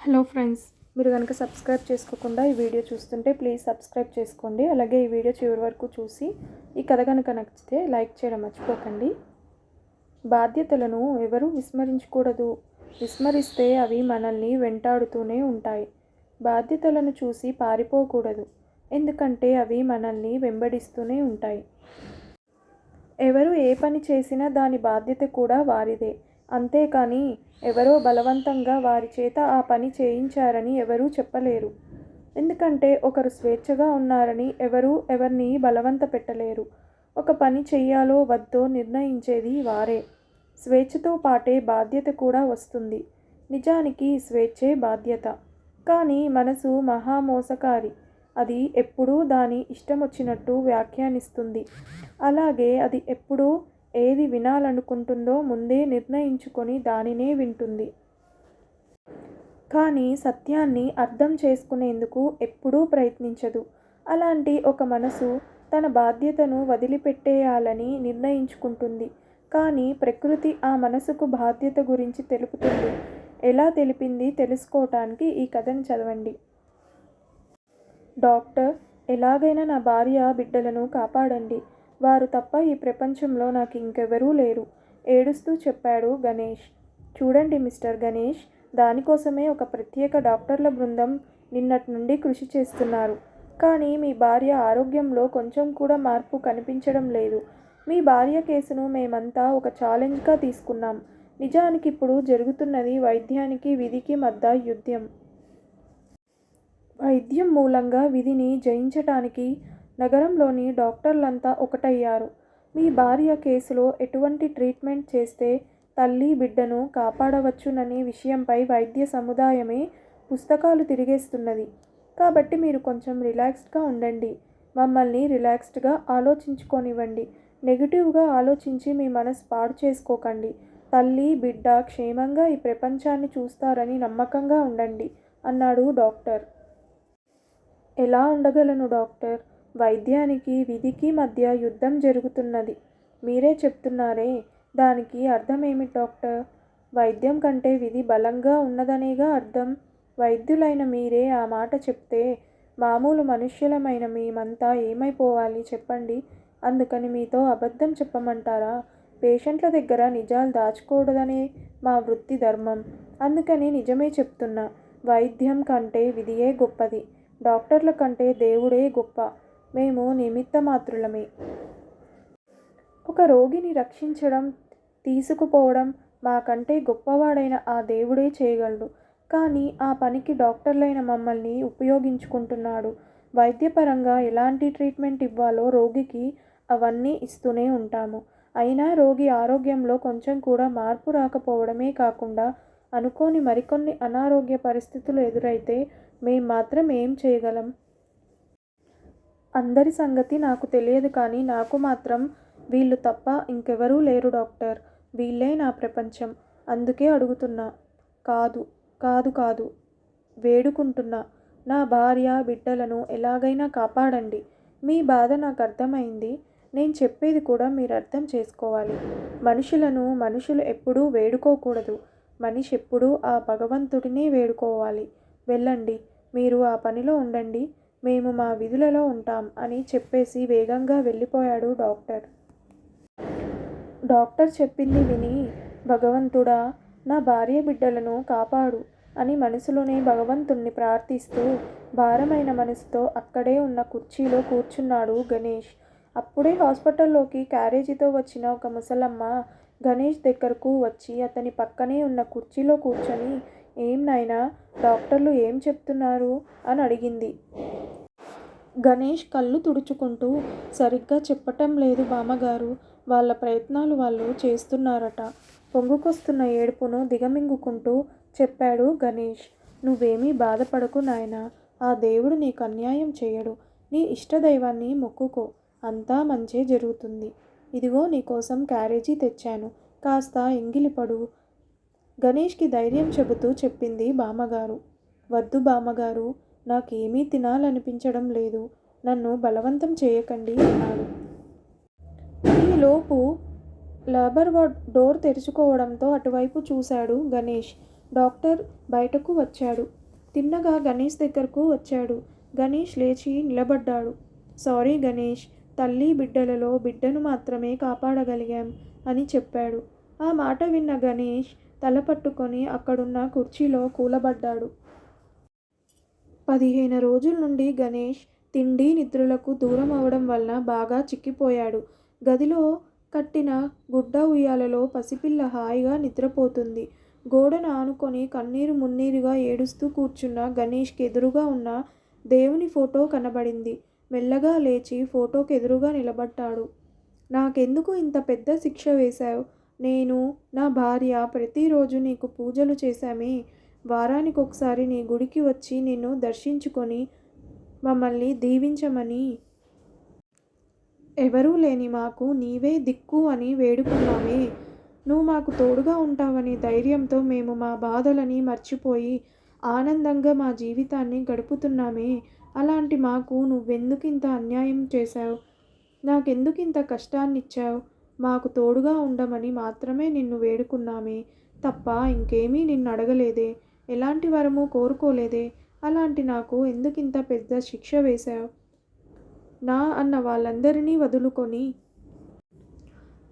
Hello friends, మీరు కనుక subscribe చేసుకోకుండా ఈ వీడియో చూస్తుంటే ప్లీజ్ సబ్స్క్రైబ్ చేసుకోండి. అలాగే ఈ వీడియో చివరి వరకు చూసి ఈ కథ కనుక నచ్చితే లైక్ చేయడం మర్చిపోకండి. బాధ్యతలను ఎవరూ విస్మరించకూడదు. విస్మరిస్తే అవి మనల్ని వెంటాడుతూనే ఉంటాయి. బాధ్యతలను చూసి పారిపోకూడదు, ఎందుకంటే అవి మనల్ని వెంబడిస్తూనే ఉంటాయి. ఎవరు ఏ పని చేసినా దాని బాధ్యత కూడా వారిదే. అంతేకాని ఎవరో బలవంతంగా వారి చేత ఆ పని చేయించారని ఎవరూ చెప్పలేరు. ఎందుకంటే ఒకరు స్వేచ్ఛగా ఉన్నారని ఎవరూ ఎవరిని బలవంత పెట్టలేరు. ఒక పని చెయ్యాలో వద్దో నిర్ణయించేది వారే. స్వేచ్ఛతో పాటే బాధ్యత కూడా వస్తుంది. నిజానికి స్వేచ్ఛే బాధ్యత. కానీ మనసు మహామోసకారి. అది ఎప్పుడూ దాని ఇష్టమొచ్చినట్టు వ్యాఖ్యానిస్తుంది. అలాగే అది ఎప్పుడూ ఏది వినాలనుకుంటుందో ముందే నిర్ణయించుకొని దానినే వింటుంది. కానీ సత్యాన్ని అర్థం చేసుకునేందుకు ఎప్పుడూ ప్రయత్నించదు. అలాంటి ఒక మనసు తన బాధ్యతను వదిలిపెట్టేయాలని నిర్ణయించుకుంటుంది. కానీ ప్రకృతి ఆ మనసుకు బాధ్యత గురించి తెలుపుతుంది. ఎలా తెలిపింది తెలుసుకోవటానికి ఈ కథను చదవండి. డాక్టర్, ఎలాగైనా నా భార్య బిడ్డలను కాపాడండి. వారు తప్ప ఈ ప్రపంచంలో నాకు ఇంకెవరూ లేరు, ఏడుస్తూ చెప్పాడు గణేష్. చూడండి మిస్టర్ గణేష్, దానికోసమే ఒక ప్రత్యేక డాక్టర్ల బృందం నిన్నటి నుండి కృషి చేస్తున్నారు. కానీ మీ భార్య ఆరోగ్యంలో కొంచెం కూడా మార్పు కనిపించడం లేదు. మీ భార్య కేసును మేమంతా ఒక ఛాలెంజ్గా తీసుకున్నాం. నిజానికి ఇప్పుడు జరుగుతున్నది వైద్యానికి విధికి మధ్య యుద్ధం. వైద్యం మూలంగా విధిని జయించటానికి నగరంలోని డాక్టర్లంతా ఒకటయ్యారు. మీ భార్య కేసులో ఎటువంటి ట్రీట్మెంట్ చేస్తే తల్లి బిడ్డను కాపాడవచ్చుననే విషయంపై వైద్య సముదాయమే పుస్తకాలు తిరిగేస్తున్నది. కాబట్టి మీరు కొంచెం రిలాక్స్డ్గా ఉండండి. మమ్మల్ని రిలాక్స్డ్గా ఆలోచించుకోనివ్వండి. నెగిటివ్గా ఆలోచించి మీ మనసు పాడు చేసుకోకండి. తల్లి బిడ్డ క్షేమంగా ఈ ప్రపంచాన్ని చూస్తారని నమ్మకంగా ఉండండి అన్నాడు డాక్టర్. ఎలా ఉండగలను డాక్టర్? వైద్యానికి విధికి మధ్య యుద్ధం జరుగుతున్నది. మీరే చెప్తున్నారే, దానికి అర్థం ఏమిటి డాక్టర్? వైద్యం కంటే విధి బలంగా ఉన్నదనేగా అర్థం. వైద్యులైన మీరే ఆ మాట చెప్తే మామూలు మనుష్యులమైన మేమంతా ఏమైపోవాలి చెప్పండి. అందుకని మీతో అబద్ధం చెప్పమంటారా? పేషెంట్ల దగ్గర నిజాలు దాచుకోవడమే మా వృత్తి ధర్మం. అందుకని నిజమే చెప్తున్నా. వైద్యం కంటే విధియే గొప్పది. డాక్టర్ల కంటే దేవుడే గొప్ప. మేము నిమిత్త మాత్రులమే. ఒక రోగిని రక్షించడం, తీసుకుపోవడం మాకంటే గొప్పవాడైన ఆ దేవుడే చేయగలడు. కానీ ఆ పనికి డాక్టర్లైన మమ్మల్ని ఉపయోగించుకుంటున్నాడు. వైద్యపరంగా ఎలాంటి ట్రీట్మెంట్ ఇవ్వాలో రోగికి అవన్నీ ఇస్తూనే ఉంటాము. అయినా రోగి ఆరోగ్యంలో కొంచెం కూడా మార్పు రాకపోవడమే కాకుండా అనుకోని మరికొన్ని అనారోగ్య పరిస్థితులు ఎదురైతే మేం మాత్రం ఏం చేయగలం? అందరి సంగతి నాకు తెలియదు, కానీ నాకు మాత్రం వీళ్ళు తప్ప ఇంకెవరూ లేరు డాక్టర్. వీళ్ళే నా ప్రపంచం. అందుకే అడుగుతున్నా. కాదు కాదు కాదు వేడుకుంటున్నా. నా భార్య బిడ్డలను ఎలాగైనా కాపాడండి. మీ బాధ నాకు అర్థమైంది. నేను చెప్పేది కూడా మీరు అర్థం చేసుకోవాలి. మనుషులు ఎప్పుడూ వేడుకోకూడదు. మనిషి ఎప్పుడూ ఆ భగవంతుడినే వేడుకోవాలి. వెళ్ళండి, మీరు ఆ పనిలో ఉండండి. మేము మా విధులలో ఉంటాం అని చెప్పేసి వేగంగా వెళ్ళిపోయాడు డాక్టర్. డాక్టర్ చెప్పింది విని, భగవంతుడా, నా భార్య బిడ్డలను కాపాడు అని మనసులోనే భగవంతుణ్ణి ప్రార్థిస్తూ భారమైన మనసుతో అక్కడే ఉన్న కుర్చీలో కూర్చున్నాడు గణేష్. అప్పుడే హాస్పిటల్లోకి క్యారేజీతో వచ్చిన ఒక ముసలమ్మ గణేష్ దగ్గరకు వచ్చి అతని పక్కనే ఉన్న కుర్చీలో కూర్చొని, ఏం నాయనా, డాక్టర్లు ఏం చెప్తున్నారు అని అడిగింది. గణేష్ కళ్ళు తుడుచుకుంటూ, సరిగ్గా చెప్పటం లేదు బామ్మగారు. వాళ్ళ ప్రయత్నాలు వాళ్ళు చేస్తున్నారట. పొంగుకొస్తున్న ఏడుపును దిగమింగుకుంటూ చెప్పాడు గణేష్. నువ్వేమీ బాధపడకు నాయనా. ఆ దేవుడు నీకు అన్యాయం చేయడు. నీ ఇష్టదైవాన్ని మొక్కుకో, అంతా మంచే జరుగుతుంది. ఇదిగో నీకోసం క్యారేజీ తెచ్చాను, కాస్త ఎంగిలిపడు. గణేష్కి ధైర్యం చెబుతూ చెప్పింది బామ్మగారు. వద్దు బామ్మగారు, నాకేమీ తినాలనిపించడం లేదు. నన్ను బలవంతం చేయకండి అన్నాడు. ఈలోపు లేబర్ వార్డ్ డోర్ తెరుచుకోవడంతో అటువైపు చూశాడు గణేష్. డాక్టర్ బయటకు వచ్చాడు. తిన్నగా గణేష్ దగ్గరకు వచ్చాడు. గణేష్ లేచి నిలబడ్డాడు. సారీ గణేష్, తల్లి బిడ్డలలో బిడ్డను మాత్రమే కాపాడగలిగాం అని చెప్పాడు. ఆ మాట విన్న గణేష్ తల పట్టుకొని అక్కడున్న కుర్చీలో కూలబడ్డాడు. 15 రోజుల నుండి గణేష్ తిండి నిద్రలకు దూరం అవడం వలన బాగా చిక్కిపోయాడు. గదిలో కట్టిన గుడ్డ ఉయ్యాలలో పసిపిల్ల హాయిగా నిద్రపోతుంది. గోడను ఆనుకొని కన్నీరు మున్నీరుగా ఏడుస్తూ కూర్చున్న గణేష్కి ఎదురుగా ఉన్న దేవుని ఫోటో కనబడింది. మెల్లగా లేచి ఫోటోకి ఎదురుగా నిలబడ్డాడు. నాకెందుకు ఇంత పెద్ద శిక్ష వేశావు? నేను, నా భార్య ప్రతిరోజు నీకు పూజలు చేశామే. వారానికొకసారి నీ గుడికి వచ్చి నిన్ను దర్శించుకొని మమ్మల్ని దీవించమని, ఎవరూ లేని మాకు నీవే దిక్కు అని వేడుకున్నామే. నువ్వు మాకు తోడుగా ఉంటావని ధైర్యంతో మేము మా బాధలని మర్చిపోయి ఆనందంగా మా జీవితాన్ని గడుపుతున్నామే. అలాంటి మాకు నువ్వెందుకింత అన్యాయం చేశావు? నాకెందుకింత కష్టాన్నిచ్చావు? మాకు తోడుగా ఉండమని మాత్రమే నిన్ను వేడుకున్నామే తప్ప ఇంకేమీ నిన్ను అడగలేదే. ఎలాంటి వరము కోరుకోలేదే. అలాంటి నాకు ఎందుకింత పెద్ద శిక్ష వేశావు? నా అన్న వాళ్ళందరినీ వదులుకొని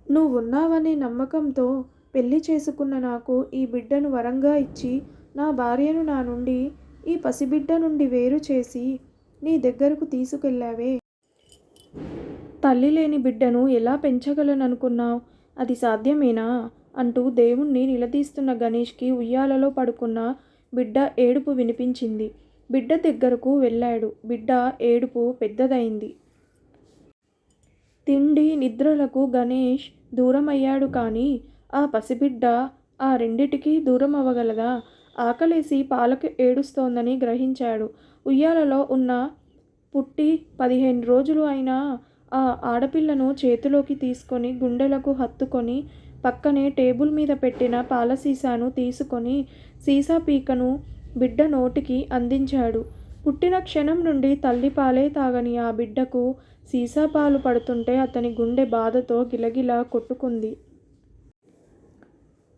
నువ్వున్నావనే నమ్మకంతో పెళ్లి చేసుకున్న నాకు ఈ బిడ్డను వరంగా ఇచ్చి నా భార్యను నా నుండి, ఈ పసిబిడ్డ నుండి వేరు చేసి నీ దగ్గరకు తీసుకెళ్ళావే. తల్లి లేని బిడ్డను ఎలా పెంచగలననుకున్నావు? అది సాధ్యమేనా? అంటూ దేవుణ్ణి నిలదీస్తున్న గణేష్కి ఉయ్యాలలో పడుకున్న బిడ్డ ఏడుపు వినిపించింది. బిడ్డ దగ్గరకు వెళ్ళాడు. బిడ్డ ఏడుపు పెద్దదైంది. తిండి నిద్రలకు గణేష్ దూరమయ్యాడు కానీ ఆ పసిబిడ్డ ఆ రెండిటికీ దూరం అవ్వగలదా? ఆకలేసి పాలకు ఏడుస్తోందని గ్రహించాడు. ఉయ్యాలలో ఉన్న పుట్టి 15 రోజులు అయినా ఆ ఆడపిల్లను చేతిలోకి తీసుకొని గుండెలకు హత్తుకొని పక్కనే టేబుల్ మీద పెట్టిన పాల సీసాను తీసుకొని సీసా పీకను బిడ్డ నోటికి అందించాడు. పుట్టిన క్షణం నుండి తల్లి పాలే తాగని ఆ బిడ్డకు సీసా పాలు పడుతుంటే అతని గుండె బాధతో గిలగిలా కొట్టుకుంది.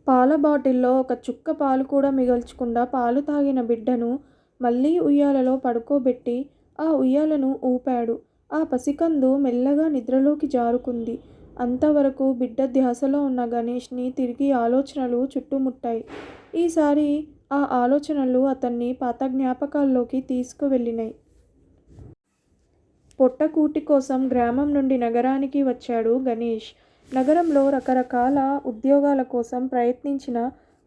పాల బాటిల్లో ఒక చుక్క పాలు కూడా మిగల్చకుండా పాలు తాగిన బిడ్డను మళ్ళీ ఉయ్యాలలో పడుకోబెట్టి ఆ ఉయ్యాలను ఊపాడు. ఆ పసికందు మెల్లగా నిద్రలోకి జారుకుంది. అంతవరకు బిడ్డ ధ్యాసలో ఉన్న గణేష్ని తిరిగి ఆలోచనలు చుట్టుముట్టాయి. ఈసారి ఆ ఆలోచనలు అతన్ని పాత జ్ఞాపకాల్లోకి తీసుకువెళ్ళినాయి. పొట్టకూటి కోసం గ్రామం నుండి నగరానికి వచ్చాడు గణేష్. నగరంలో రకరకాల ఉద్యోగాల కోసం ప్రయత్నించిన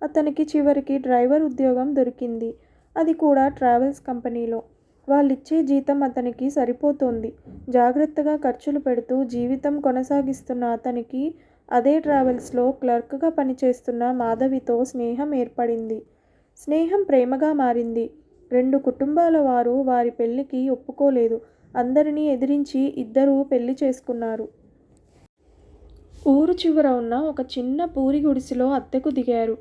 అతనికి చివరికి డ్రైవర్ ఉద్యోగం దొరికింది. అది కూడా ట్రావెల్స్ కంపెనీలో. వాళ్ళిచ్చే జీతం అతనికి సరిపోతోంది. జాగ్రత్తగా ఖర్చులు పెడుతూ జీవితం కొనసాగిస్తున్న అతనికి అదే ట్రావెల్స్లో క్లర్క్గా పనిచేస్తున్న మాధవితో స్నేహం ఏర్పడింది. స్నేహం ప్రేమగా మారింది. 2 కుటుంబాల వారు వారి పెళ్లికి ఒప్పుకోలేదు. అందరినీ ఎదిరించి ఇద్దరూ పెళ్లి చేసుకున్నారు. ఊరు చివర ఉన్న ఒక చిన్న పూరి గుడిసెలో అద్దెకు దిగారు.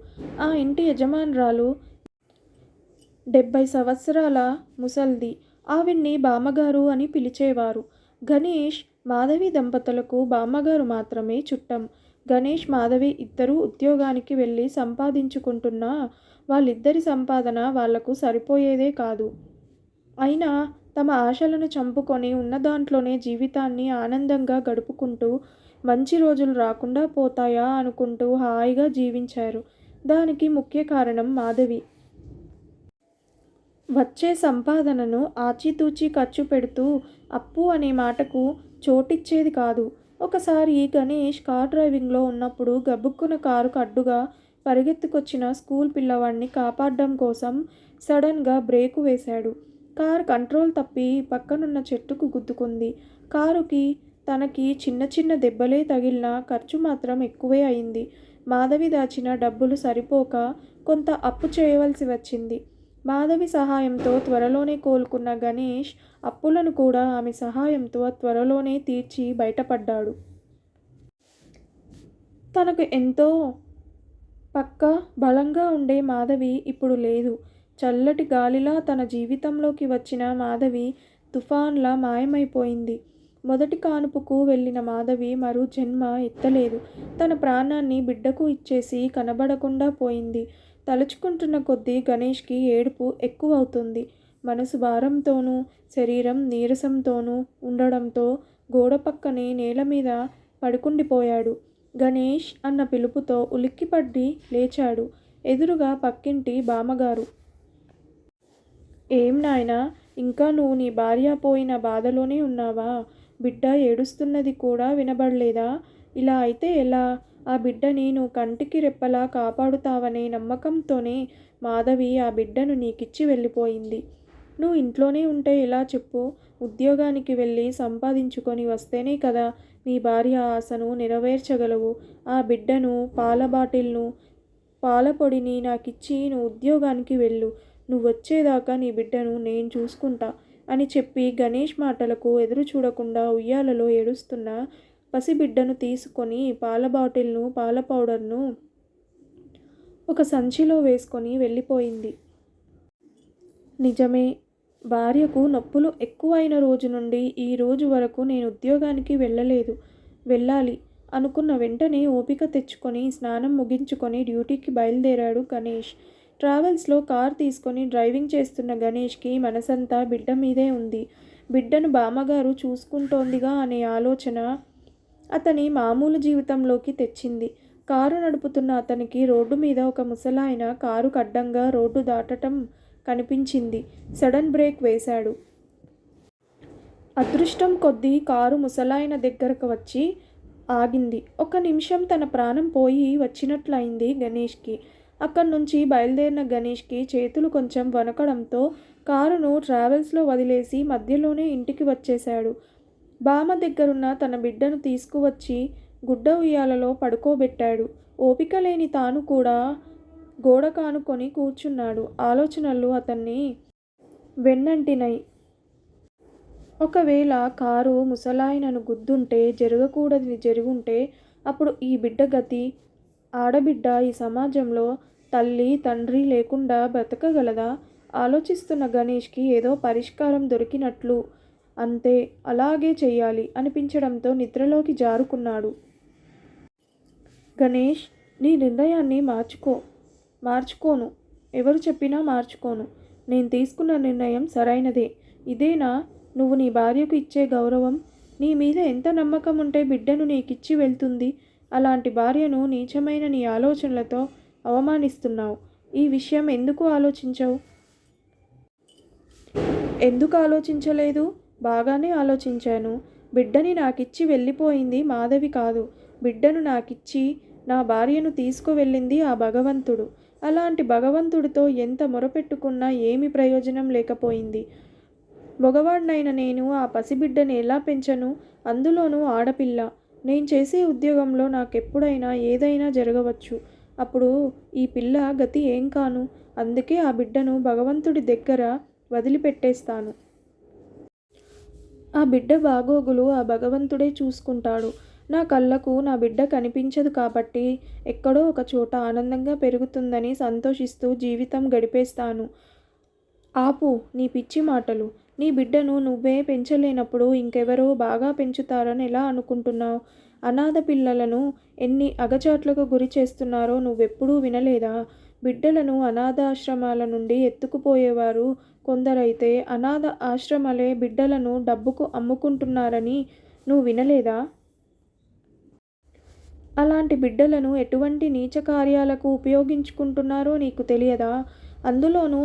ఆ ఇంటి యజమానురాలు 70 సంవత్సరాల ముసల్ది. ఆవిడ్ని బామ్మగారు అని పిలిచేవారు. గణేష్, మాధవి దంపతులకు బామ్మగారు మాత్రమే చుట్టం. గణేష్, మాధవి ఇద్దరూ ఉద్యోగానికి వెళ్ళి సంపాదించుకుంటున్నా వాళ్ళిద్దరి సంపాదన వాళ్లకు సరిపోయేదే కాదు. అయినా తమ ఆశలను చంపుకొని ఉన్నదాంట్లోనే జీవితాన్ని ఆనందంగా గడుపుకుంటూ మంచి రోజులు రాకుండా పోతాయా అనుకుంటూ హాయిగా జీవించారు. దానికి ముఖ్య కారణం మాధవి. వచ్చే సంపాదనను ఆచితూచి ఖర్చు పెడుతూ అప్పు అనే మాటకు చోటిచ్చేది కాదు. ఒకసారి గణేష్ కార్ డ్రైవింగ్లో ఉన్నప్పుడు గబుక్కున కారుకు అడ్డుగా పరిగెత్తుకొచ్చిన స్కూల్ పిల్లవాడిని కాపాడడం కోసం సడన్గా బ్రేకు వేశాడు. కారు కంట్రోల్ తప్పి పక్కనున్న చెట్టుకు గుద్దుకుంది. కారుకి తనకి చిన్న చిన్న దెబ్బలే తగిలినా ఖర్చు మాత్రం ఎక్కువే అయింది. మాధవి దాచిన డబ్బులు సరిపోక కొంత అప్పు చేయవలసి వచ్చింది. మాధవి సహాయంతో త్వరలోనే కోలుకున్న గణేష్ అప్పులను కూడా ఆమె సహాయంతో త్వరలోనే తీర్చి బయటపడ్డాడు. తనకు ఎంతో పక్క బలంగా ఉండే మాధవి ఇప్పుడు లేదు. చల్లటి గాలిలా తన జీవితంలోకి వచ్చిన మాధవి తుఫాన్లా మాయమైపోయింది. మొదటి కానుపుకు వెళ్ళిన మాధవి మరో జన్మ ఎత్తలేదు. తన ప్రాణాన్ని బిడ్డకు ఇచ్చేసి కనబడకుండా పోయింది. తలుచుకుంటున్న కొద్దీ గణేష్కి ఏడుపు ఎక్కువవుతుంది. మనసు భారంతోనూ, శరీరం నీరసంతోనూ ఉండడంతో గోడ పక్కనే నేల మీద పడుకుండిపోయాడు. గణేష్ అన్న పిలుపుతో ఉలిక్కిపడి లేచాడు. ఎదురుగా పక్కింటి బామ్మగారు. ఏం నాయనా, ఇంకా నువ్వు నీ భార్య పోయిన బాధలోనే ఉన్నావా? బిడ్డ ఏడుస్తున్నది కూడా వినబడలేదా? ఇలా అయితే ఎలా? ఆ బిడ్డని నువ్వు కంటికి రెప్పలా కాపాడుతావనే నమ్మకంతోనే మాధవి ఆ బిడ్డను నీకిచ్చి వెళ్ళిపోయింది. నువ్వు ఇంట్లోనే ఉంటే ఎలా చెప్పు? ఉద్యోగానికి వెళ్ళి సంపాదించుకొని వస్తేనే కదా నీ భార్య ఆశను నెరవేర్చగలవు. ఆ బిడ్డను, పాల బాటిల్ను, పాల పొడిని నాకిచ్చి నువ్వు ఉద్యోగానికి వెళ్ళు. నువ్వొచ్చేదాకా నీ బిడ్డను నేను చూసుకుంటా అని చెప్పి గణేష్ మాటలకు ఎదురు చూడకుండా ఉయ్యాలలో ఏడుస్తున్న పసిబిడ్డను తీసుకొని పాల బాటిల్ను, పాల పౌడర్ను ఒక సంచిలో వేసుకొని వెళ్ళిపోయింది. నిజమే, భార్యకు నొప్పులు ఎక్కువైన రోజు నుండి ఈ రోజు వరకు నేను ఉద్యోగానికి వెళ్ళాలి అనుకున్న వెంటనే ఓపిక తెచ్చుకొని స్నానం ముగించుకొని డ్యూటీకి బయలుదేరాడు గణేష్. ట్రావెల్స్లో కార్ తీసుకొని డ్రైవింగ్ చేస్తున్న గణేష్కి మనసంతా బిడ్డ మీదే ఉంది. బిడ్డను బామ్మగారు చూసుకుంటోందిగా అనే ఆలోచన అతని మామూలు జీవితంలోకి తెచ్చింది. కారు నడుపుతున్న అతనికి రోడ్డు మీద ఒక ముసలాయన కారుకు అడ్డంగా రోడ్డు దాటటం కనిపించింది. సడన్ బ్రేక్ వేశాడు. అదృష్టం కొద్దీ కారు ముసలాయన దగ్గరకు వచ్చి ఆగింది. ఒక్క నిమిషం తన ప్రాణం పోయి వచ్చినట్లయింది గణేష్కి. అక్కడి నుంచి బయలుదేరిన గణేష్కి చేతులు కొంచెం వణకడంతో కారును ట్రావెల్స్లో వదిలేసి మధ్యలోనే ఇంటికి వచ్చేశాడు. బామ్మ దగ్గరున్న తన బిడ్డను తీసుకువచ్చి గుడ్డ ఉయ్యాలలో పడుకోబెట్టాడు. ఓపిక లేని తాను కూడా గోడ కానుకొని కూర్చున్నాడు. ఆలోచనలు అతన్ని వెన్నంటినై. ఒకవేళ కారు ముసలాయనను గుద్దుంటే, జరగకూడనిది జరుగుంటే అప్పుడు ఈ బిడ్డ గతి? ఆడబిడ్డ ఈ సమాజంలో తల్లి, తండ్రి లేకుండా బ్రతకగలదా? ఆలోచిస్తున్న గణేష్కి ఏదో పరిష్కారం దొరికినట్లు. అంతే, అలాగే చెయ్యాలి అనిపించడంతో నిద్రలోకి జారుకున్నాడు. గణేష్, నీ నిర్ణయాన్ని మార్చుకోను. ఎవరు చెప్పినా మార్చుకోను. నేను తీసుకున్న నిర్ణయం సరైనదే. ఇదేనా నువ్వు నీ భార్యకు ఇచ్చే గౌరవం? నీ మీద ఎంత నమ్మకం ఉంటే బిడ్డను నీకిచ్చి వెళ్తుంది? అలాంటి భార్యను నీచమైన నీ ఆలోచనలతో అవమానిస్తున్నావు. ఈ విషయం ఎందుకు ఆలోచించవు? ఎందుకు ఆలోచించలేదు? బాగానే ఆలోచించాను. బిడ్డని నాకిచ్చి వెళ్ళిపోయింది మాధవి కాదు. బిడ్డను నాకిచ్చి నా భార్యను తీసుకువెళ్ళింది ఆ భగవంతుడు. అలాంటి భగవంతుడితో ఎంత మొరపెట్టుకున్నా ఏమీ ప్రయోజనం లేకపోయింది. మగవాడినైన నేను ఆ పసిబిడ్డని ఎలా పెంచను? అందులోనూ ఆడపిల్ల. నేను చేసే ఉద్యోగంలో నాకెప్పుడైనా ఏదైనా జరగవచ్చు. అప్పుడు ఈ పిల్ల గతి ఏం కాను? అందుకే ఆ బిడ్డను భగవంతుడి దగ్గర వదిలిపెట్టేస్తాను. ఆ బిడ్డ బాగోగులు ఆ భగవంతుడే చూసుకుంటాడు. నా కళ్ళకు నా బిడ్డ కనిపించదు కాబట్టి ఎక్కడో ఒక చోట ఆనందంగా పెరుగుతుందని సంతోషిస్తూ జీవితం గడిపేస్తాను. ఆపు నీ పిచ్చి మాటలు. నీ బిడ్డను నువ్వే పెంచలేనప్పుడు ఇంకెవరో బాగా పెంచుతారని ఎలా అనుకుంటున్నావు? అనాథ పిల్లలను ఎన్ని అగచాట్లకు గురి చేస్తున్నారో నువ్వెప్పుడూ వినలేదా? బిడ్డలను అనాథాశ్రమాల నుండి ఎత్తుకుపోయేవారు కొందరైతే అనాథ ఆశ్రమాలే బిడ్డలను డబ్బుకు అమ్ముకుంటున్నారని నువ్వు వినలేదా? అలాంటి బిడ్డలను ఎటువంటి నీచ కార్యాలకు ఉపయోగించుకుంటున్నారో నీకు తెలియదా? అందులోనూ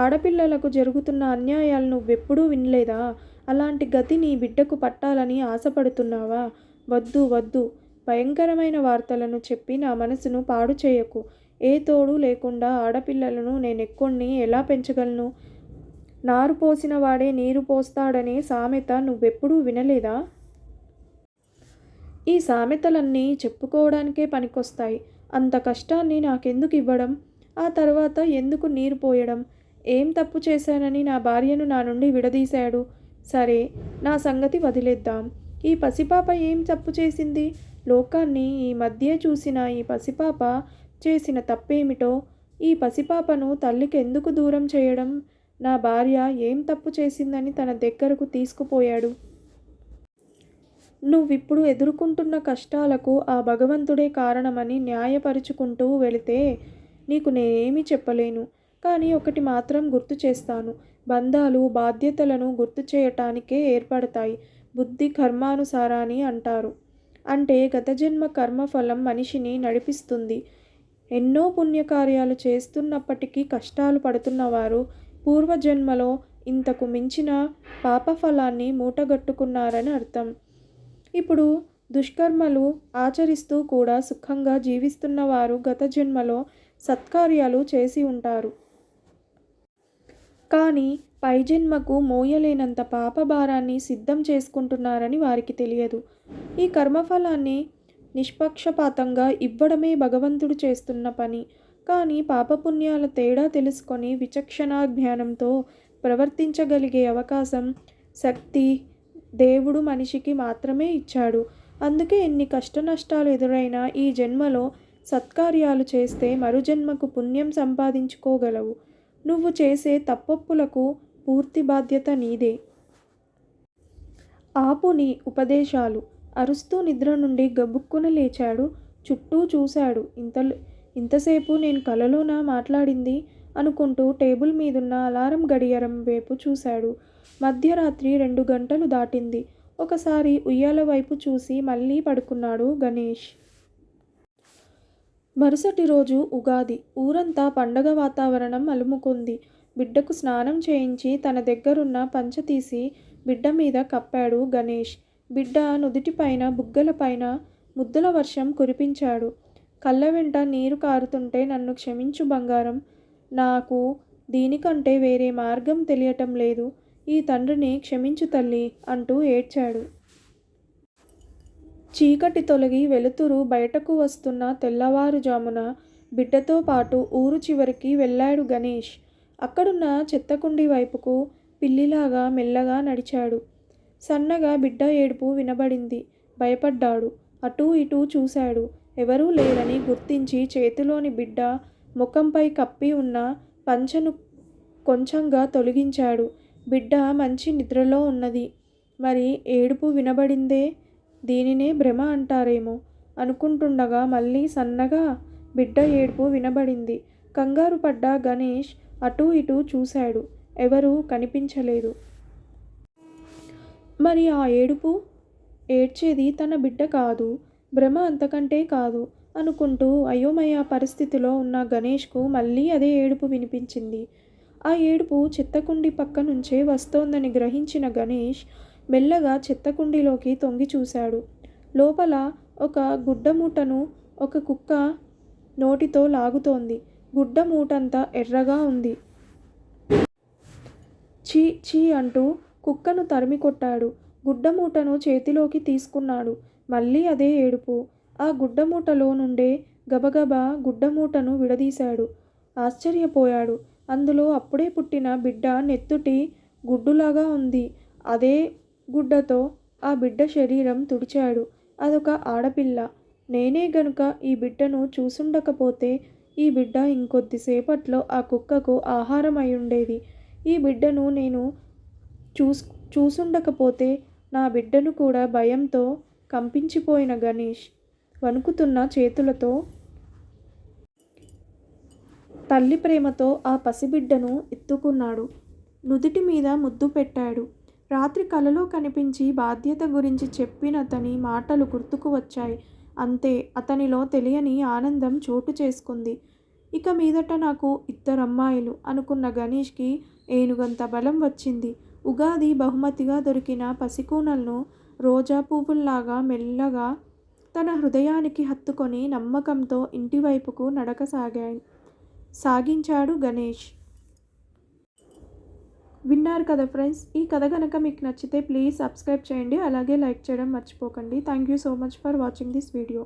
ఆడపిల్లలకు జరుగుతున్న అన్యాయాలు నువ్వెప్పుడూ వినలేదా? అలాంటి గతి నీ బిడ్డకు పట్టాలని ఆశపడుతున్నావా? వద్దు. భయంకరమైన వార్తలను చెప్పి నా మనసును పాడు చేయకు. ఏ తోడు లేకుండా ఆడపిల్లలను నేనెక్కొన్ని ఎలా పెంచగలను? నారు పోసిన వాడే నీరు పోస్తాడనే సామెత నువ్వెప్పుడూ వినలేదా? ఈ సామెతలన్నీ చెప్పుకోవడానికే పనికొస్తాయి. అంత కష్టాన్ని నాకెందుకు ఇవ్వడం? ఆ తర్వాత ఎందుకు నీరు పోయడం? ఏం తప్పు చేశానని నా భార్యను నా నుండి విడదీశాడు? సరే, నా సంగతి వదిలేద్దాం. ఈ పసిపాప ఏం తప్పు చేసింది? లోకాన్ని ఈ మధ్యే చూసిన ఈ పసిపాప చేసిన తప్పేమిటో? ఈ పసిపాపను తల్లికి ఎందుకు దూరం చేయడం? నా భార్య ఏం తప్పు చేసిందని తన దగ్గరకు తీసుకుపోయాడు? నువ్విప్పుడు ఎదుర్కొంటున్న కష్టాలకు ఆ భగవంతుడే కారణమని న్యాయపరుచుకుంటూ వెళితే నీకు నేనేమీ చెప్పలేను. కానీ ఒకటి మాత్రం గుర్తు చేస్తాను. బంధాలు బాధ్యతలను గుర్తు చేయటానికే ఏర్పడతాయి. బుద్ధి కర్మానుసారాని అంటారు. అంటే గత జన్మ కర్మఫలం మనిషిని నడిపిస్తుంది. ఎన్నో పుణ్యకార్యాలు చేస్తున్నప్పటికీ కష్టాలు పడుతున్నవారు పూర్వజన్మలో ఇంతకు మించిన పాపఫలాన్ని మూటగట్టుకున్నారని అర్థం. ఇప్పుడు దుష్కర్మలు ఆచరిస్తూ కూడా సుఖంగా జీవిస్తున్నవారు గత జన్మలో సత్కార్యాలు చేసి ఉంటారు. కానీ పై జన్మకు మోయలేనంత పాపభారాన్ని సిద్ధం చేసుకుంటున్నారని వారికి తెలియదు. ఈ కర్మఫలాన్ని నిష్పక్షపాతంగా ఇవ్వడమే భగవంతుడు చేస్తున్న పని. కానీ పాపపుణ్యాల తేడా తెలుసుకొని విచక్షణా జ్ఞానంతో ప్రవర్తించగలిగే అవకాశం, శక్తి దేవుడు మనిషికి మాత్రమే ఇచ్చాడు. అందుకే ఎన్ని కష్టనష్టాలు ఎదురైనా ఈ జన్మలో సత్కార్యాలు చేస్తే మరుజన్మకు పుణ్యం సంపాదించుకోగలవు. నువ్వు చేసే తప్పొప్పులకు పూర్తి బాధ్యత నీదే. ఆపు నీ ఉపదేశాలు. అరుస్తూ నిద్ర నుండి గబుక్కున లేచాడు. చుట్టూ చూశాడు. ఇంతసేపు నేను కలలోనా మాట్లాడింది అనుకుంటూ టేబుల్ మీదున్న అలారం గడియారం వైపు చూశాడు. మధ్యరాత్రి 2 గంటలు దాటింది. ఒకసారి ఉయ్యాల వైపు చూసి మళ్ళీ పడుకున్నాడు గణేష్. మరుసటి రోజు ఉగాది. ఊరంతా పండగ వాతావరణం అలుముకుంది. బిడ్డకు స్నానం చేయించి తన దగ్గరున్న పంచ తీసి బిడ్డ మీద కప్పాడు గణేష్. బిడ్డ నుదిటిపైన బుగ్గలపైన ముద్దుల వర్షం కురిపించాడు. కళ్ళ వెంట నీరు కారుతుంటే నన్ను క్షమించు బంగారం. నాకు దీనికంటే వేరే మార్గం తెలియటం లేదు. ఈ తండ్రిని క్షమించు తల్లి అంటూ ఏడ్చాడు. చీకటి తొలగి వెలుతురు బయటకు వస్తున్న తెల్లవారుజామున బిడ్డతో పాటు ఊరు చివరికి వెళ్ళాడు గణేష్. అక్కడున్న చెత్తకుండి వైపుకు పిల్లిలాగా మెల్లగా నడిచాడు. సన్నగా బిడ్డ ఏడుపు వినబడింది. భయపడ్డాడు. అటూ ఇటూ చూశాడు. ఎవరూ లేరని గుర్తించి చేతిలోని బిడ్డ ముఖంపై కప్పి ఉన్న పంచను కొంచెంగా తొలగించాడు. బిడ్డ మంచి నిద్రలో ఉన్నది. మరి ఏడుపు వినబడిందే, దీనినే భ్రమ అంటారేమో అనుకుంటుండగా మళ్ళీ సన్నగా బిడ్డ ఏడుపు వినబడింది. కంగారు పడ్డ గణేష్ అటూ ఇటూ చూశాడు. ఎవరూ కనిపించలేదు. మరి ఆ ఏడుపు? ఏడ్చేది తన బిడ్డ కాదు, భ్రమ అంతకంటే కాదు అనుకుంటూ అయోమయ పరిస్థితిలో ఉన్న గణేష్కు మళ్ళీ అదే ఏడుపు వినిపించింది. ఆ ఏడుపు చెత్తకుండి పక్క నుంచే వస్తోందని గ్రహించిన గణేష్ మెల్లగా చెత్తకుండీలోకి తొంగి చూశాడు. లోపల ఒక గుడ్డమూటను ఒక కుక్క నోటితో లాగుతోంది. గుడ్డ మూటంతా ఎర్రగా ఉంది. చీ చీ అంటూ కుక్కను తరిమి కొట్టాడు. గుడ్డమూటను చేతిలోకి తీసుకున్నాడు. మళ్ళీ అదే ఏడుపు. ఆ గుడ్డమూటలో నుండే గబగబా గుడ్డమూటను విడదీశాడు. ఆశ్చర్యపోయాడు. అందులో అప్పుడే పుట్టిన బిడ్డ నెత్తుటి గుడ్డులాగా ఉంది. అదే గుడ్డతో ఆ బిడ్డ శరీరం తుడిచాడు. అదొక ఆడపిల్ల. నేనే గనుక ఈ బిడ్డను చూసుండకపోతే ఈ బిడ్డ ఇంకొద్దిసేపట్లో ఆ కుక్కకు ఆహారం అయ్యుండేది. ఈ బిడ్డను నేను చూసుండకపోతే నా బిడ్డను కూడా భయంతో కంపించిపోయిన గణేష్ వణుకుతున్న చేతులతో తల్లి ప్రేమతో ఆ పసిబిడ్డను ఎత్తుకున్నాడు. నుదిటి మీద ముద్దు పెట్టాడు. రాత్రి కలలో కనిపించి బాధ్యత గురించి చెప్పినతని మాటలు గుర్తుకు వచ్చాయి. అంతే, అతనిలో తెలియని ఆనందం చోటు చేసుకుంది. ఇక మీదట నాకు 2 అమ్మాయిలు అనుకున్న గణేష్కి ఏనుగంత బలం వచ్చింది. ఉగాది బహుమతిగా దొరికిన పసికూనలను రోజా పువ్వుల్లాగా మెల్లగా తన హృదయానికి హత్తుకొని నమ్మకంతో ఇంటివైపుకు నడక సాగించాడు గణేష్. విన్నారు కదా ఫ్రెండ్స్. ఈ కథ కనుక మీకు నచ్చితే ప్లీజ్ సబ్స్క్రైబ్ చేయండి. అలాగే లైక్ చేయడం మర్చిపోకండి. Thank you so much for watching this video.